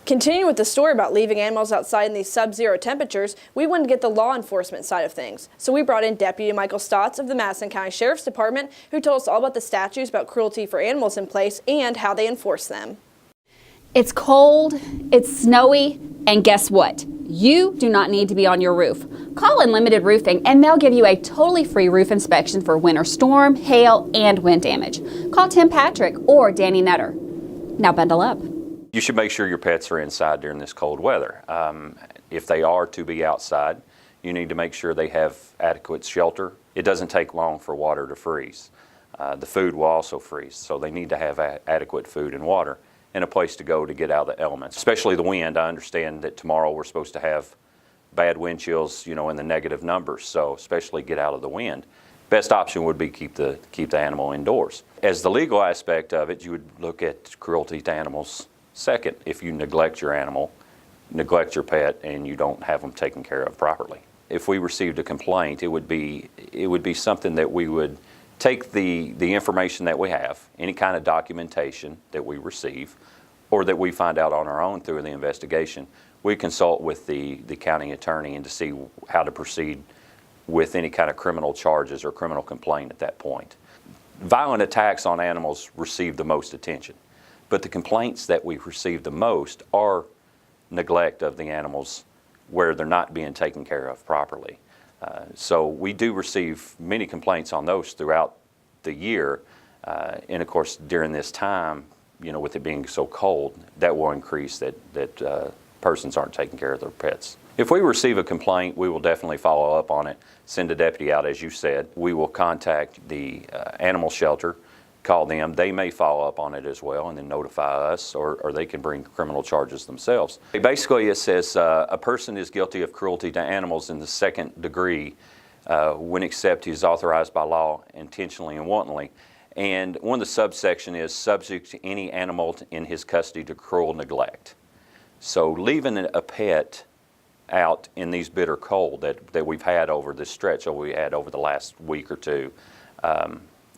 Continuing with the story about leaving animals outside in these sub-zero temperatures, we wanted to get the law enforcement side of things. So we brought in Deputy Michael Stotts of the Madison County Sheriff's Department, who told us all about the statutes about cruelty for animals in place and how they enforce them. It's cold, it's snowy, and guess what? You do not need to be on your roof. Call Unlimited Roofing and they'll give you a totally free roof inspection for winter storm, hail, and wind damage. Call Tim Patrick or Danny Nutter. Now bundle up. You should make sure your pets are inside during this cold weather. If they are to be outside, you need to make sure they have adequate shelter. It doesn't take long for water to freeze. The food will also freeze, so they need to have adequate food and water and a place to go to get out of the elements, especially the wind. I understand that tomorrow we're supposed to have bad wind chills, in the negative numbers, so especially get out of the wind. Best option would be keep the animal indoors. As the legal aspect of it, you would look at cruelty to animals second. If you neglect your animal, neglect your pet, and you don't have them taken care of properly. If we received a complaint, it would be something that we would take the information that we have, any kind of documentation that we receive, or that we find out on our own through the investigation. We consult with the county attorney and to see how to proceed with any kind of criminal charges or criminal complaint at that point. Violent attacks on animals receive the most attention. But the complaints that we receive the most are neglect of the animals where they're not being taken care of properly. So we do receive many complaints on those throughout the year. And of course, during this time, with it being so cold, that will increase that persons aren't taking care of their pets. If we receive a complaint, we will definitely follow up on it, send a deputy out, as you said. We will contact the animal shelter, call them. They may follow up on it as well and then notify us, or they can bring criminal charges themselves. Basically, it says a person is guilty of cruelty to animals in the second degree when except he is authorized by law intentionally and wantonly. And one of the subsection is subject to any animal in his custody to cruel neglect. So leaving a pet out in these bitter cold that we've had over this stretch, or we had over the last week or two,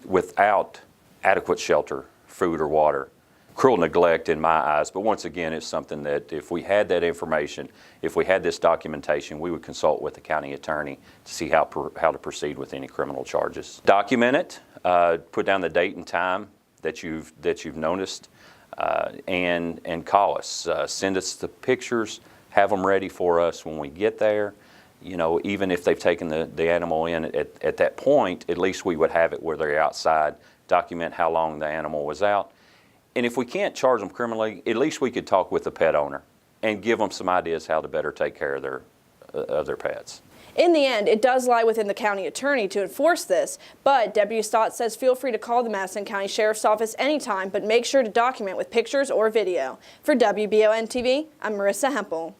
without adequate shelter, food or water. Cruel neglect in my eyes, but once again, it's something that if we had that information, if we had this documentation, we would consult with the county attorney to see how to proceed with any criminal charges. Document it, put down the date and time that you've noticed, and call us. Send us the pictures, have them ready for us when we get there. Even if they've taken the animal in at that point, at least we would have it where they're outside, document how long the animal was out. And if we can't charge them criminally, at least we could talk with the pet owner and give them some ideas how to better take care of their pets. In the end, it does lie within the county attorney to enforce this, but Deputy Stott says feel free to call the Madison County Sheriff's Office anytime, but make sure to document with pictures or video. For WBON TV, I'm Marissa Hempel.